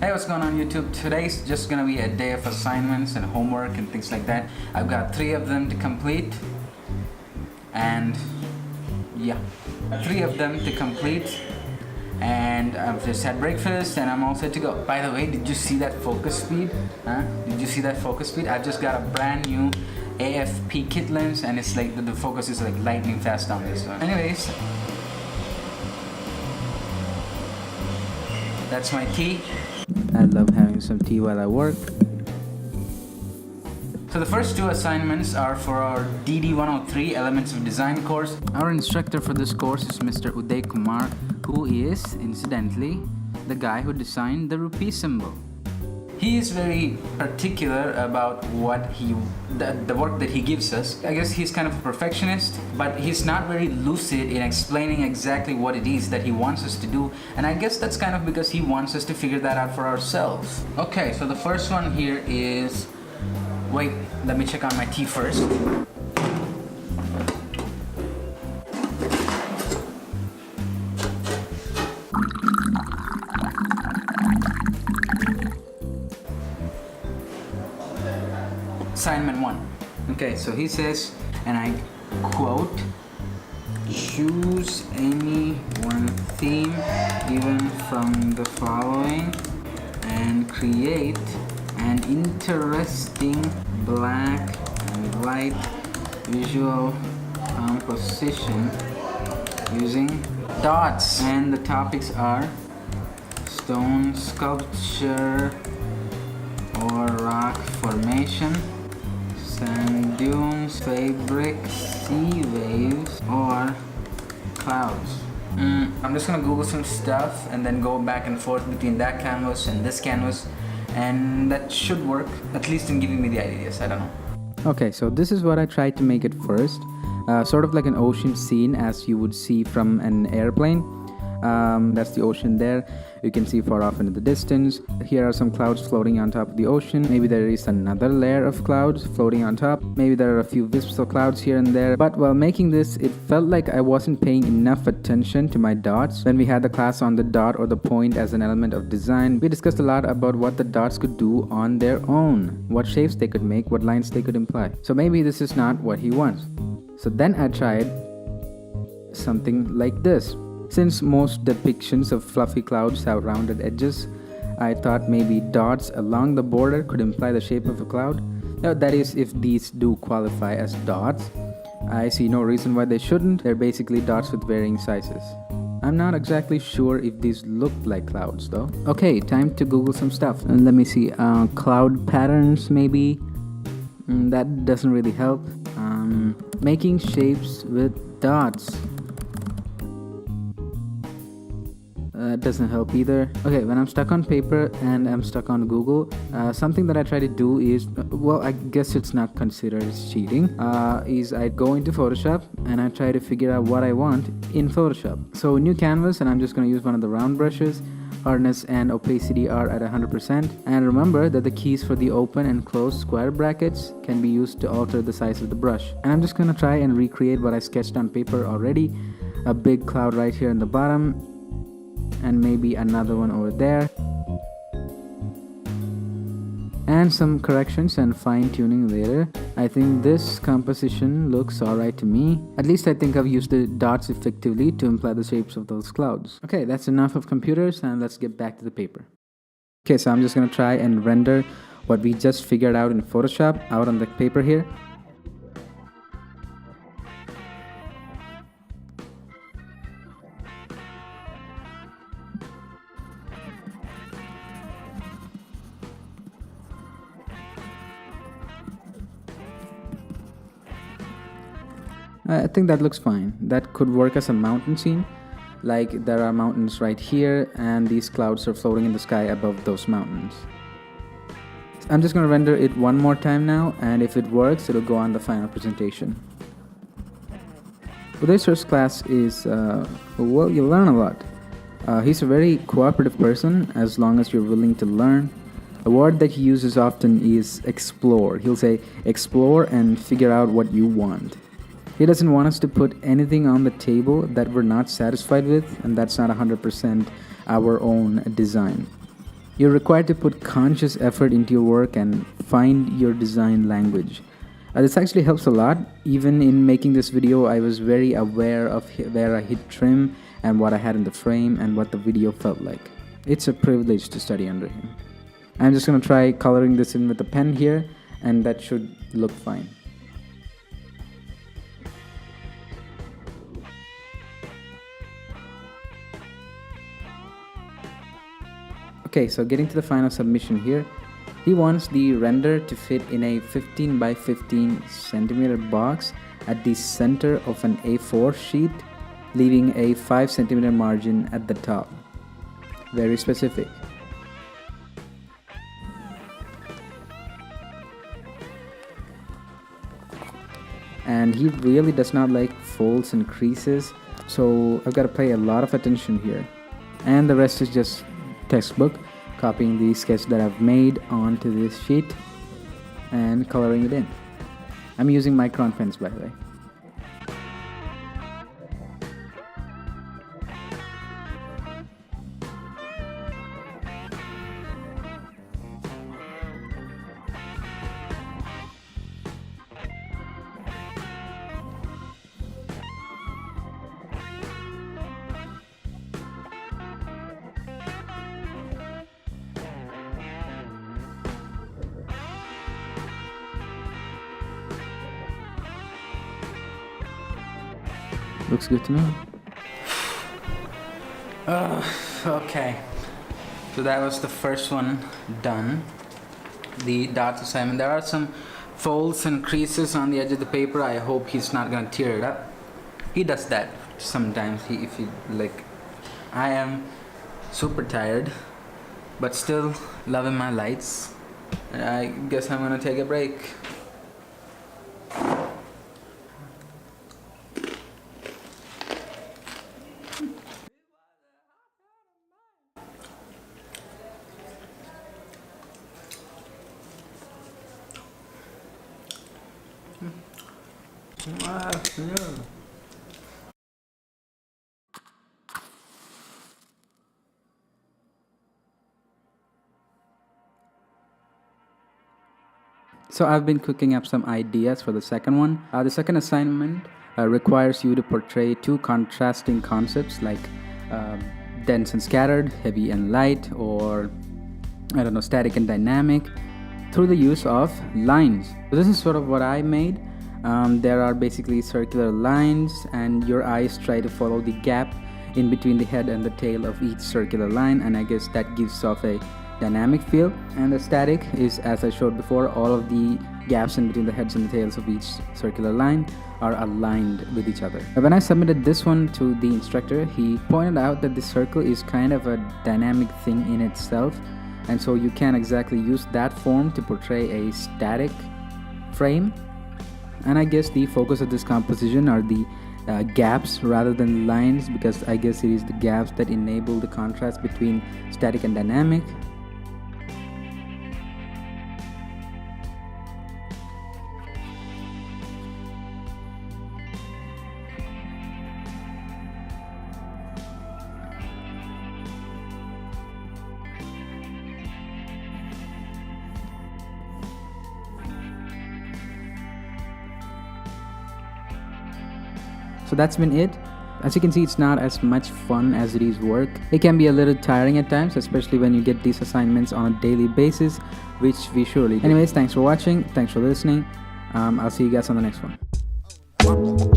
Hey, what's going on YouTube? Today's just gonna be a day of assignments and homework and things like that. I've got 3 of them to complete, and yeah, 3 of them to complete, and I've just had breakfast and I'm all set to go. By the way, did you see that focus speed? Did you see that focus speed? I've just got a brand new AFP kit lens, and it's like the focus is like lightning fast on this one. Anyways, that's my tea. I love having some tea while I work. So the first 2 assignments are for our DD 103 Elements of Design course. Our instructor for this course is Mr. Uday Kumar, who is, incidentally, the guy who designed the rupee symbol. He is very particular about the work that he gives us. I guess he's kind of a perfectionist, but he's not very lucid in explaining exactly what it is that he wants us to do. And I guess that's kind of because he wants us to figure that out for ourselves. Okay, so the first one here is... Wait, let me check on my tea first. Assignment 1. Okay, so he says, and I quote, choose any one theme given from the following and create an interesting black and white visual composition using dots. And the topics are stone sculpture or rock formation, sand dunes, fabric, sea waves, or clouds. I'm just gonna Google some stuff and then go back and forth between that canvas and this canvas, and that should work, at least in giving me the ideas. I don't know. Okay, so this is what I tried to make it first. Sort of like an ocean scene as you would see from an airplane. That's the ocean there. You can see far off into the distance. Here are some clouds floating on top of the ocean. Maybe there is another layer of clouds floating on top. Maybe there are a few wisps of clouds here and there. But while making this, it felt like I wasn't paying enough attention to my dots. When we had the class on the dot or the point as an element of design, we discussed a lot about what the dots could do on their own, what shapes they could make, what lines they could imply. So maybe this is not what he wants. So then I tried something like this. Since most depictions of fluffy clouds have rounded edges, I thought maybe dots along the border could imply the shape of a cloud. Now, that is, if these do qualify as dots. I see no reason why they shouldn't. They're basically dots with varying sizes. I'm not exactly sure if these look like clouds though. Okay, time to Google some stuff. And let me see, cloud patterns maybe. That doesn't really help. Making shapes with dots. That doesn't help either. Okay, when I'm stuck on paper and I'm stuck on Google, something that I try to do is, well, I guess it's not considered as cheating, is I go into Photoshop and I try to figure out what I want in Photoshop. So new canvas, and I'm just going to use one of the round brushes. Hardness and opacity are at 100%. And remember that the keys for the open and close square brackets can be used to alter the size of the brush. And I'm just going to try and recreate what I sketched on paper already. A big cloud right here in the bottom, and maybe another one over there, and some corrections and fine-tuning later. I think this composition looks alright to me. At least I think I've used the dots effectively to imply the shapes of those clouds. Okay, that's enough of computers, and let's get back to the paper. Okay, so I'm just gonna try and render what we just figured out in Photoshop out on the paper here. I think that looks fine. That could work as a mountain scene. Like there are mountains right here and these clouds are floating in the sky above those mountains. I'm just going to render it one more time now, and if it works, it'll go on the final presentation. Today's first class is, well, you learn a lot. He's a very cooperative person as long as you're willing to learn. A word that he uses often is explore. He'll say, explore and figure out what you want. He doesn't want us to put anything on the table that we're not satisfied with, and that's not 100% our own design. You're required to put conscious effort into your work and find your design language. This actually helps a lot. Even in making this video, I was very aware of where I hit trim and what I had in the frame and what the video felt like. It's a privilege to study under him. I'm just gonna try coloring this in with a pen here, and that should look fine. Okay, so getting to the final submission here, he wants the render to fit in a 15 by 15 centimeter box at the center of an A4 sheet, leaving a 5 centimeter margin at the top. Very specific. And he really does not like folds and creases, so I've got to pay a lot of attention here. And the rest is just textbook, copying the sketch that I've made onto this sheet and coloring it in. I'm using micron pens, by the way. Looks good to me. Okay. So that was the first one done. The dots assignment. There are some folds and creases on the edge of the paper. I hope he's not gonna tear it up. He does that sometimes. If he like, I am super tired, but still loving my lights. I guess I'm gonna take a break. So I've been cooking up some ideas for the second one. The second assignment requires you to portray two contrasting concepts like dense and scattered, heavy and light, or I don't know, static and dynamic, through the use of lines. So this is sort of what I made. There are basically circular lines, and your eyes try to follow the gap in between the head and the tail of each circular line, and I guess that gives off a dynamic feel. And the static is, as I showed before, all of the gaps in between the heads and the tails of each circular line are aligned with each other. When I submitted this one to the instructor, he pointed out that the circle is kind of a dynamic thing in itself, and so you can't exactly use that form to portray a static frame. And I guess the focus of this composition are the gaps rather than lines, because I guess it is the gaps that enable the contrast between static and dynamic. So that's been it. As you can see, it's not as much fun as it is work. It can be a little tiring at times, especially when you get these assignments on a daily basis, which we surely do. Anyways, thanks for watching. Thanks for listening. I'll see you guys on the next one.